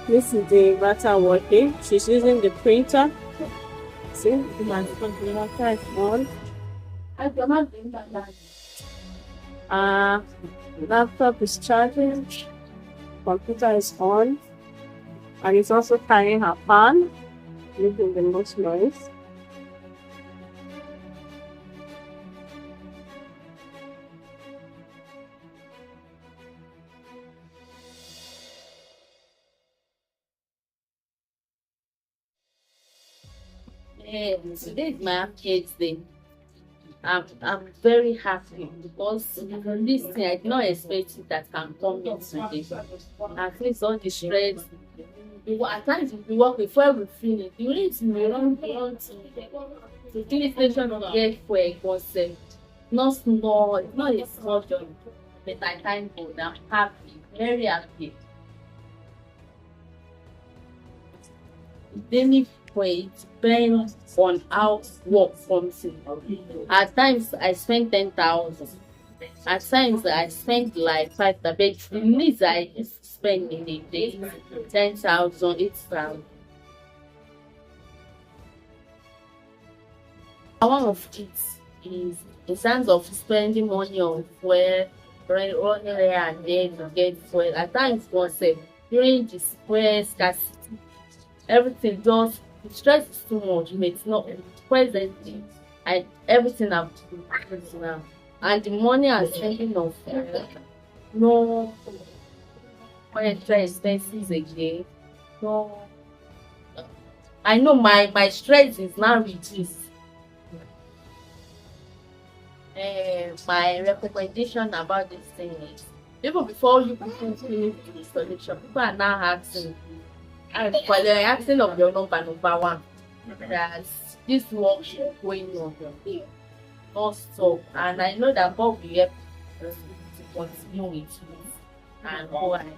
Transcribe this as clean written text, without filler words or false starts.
This is the inverter working. She's using the printer. See, my inverter is on. Laptop is charging. Computer is on. And it's also carrying her fan, making the most noise. Today is my kids' day. I'm very happy because this thing I did not expect it that can come in today. At least all the stress. At times we work before we finish. You need to run to finish station to get for a concept. Not small, it's not a small job. But I thank God, I'm happy, very happy. Daily it depends on how work comes in. At times I spend 10,000. At times I spend like 5,000. But the least I spend in a day 10,000, 8,000. One of it is in terms of spending money on fuel, running here and there to get fuel. At times, during the fuel scarcity, everything just the stress is too much, but it's not presently. Everything I've to do now. And the money I'm spending on fuel, no extra expenses again. No, I know my stress is now reduced. My recommendation about this thing is even before you people finish the installation, people are now asking, and for the asking of your number one, that this work is going on, not stop. And I know that God will help us to continue with it and go ahead.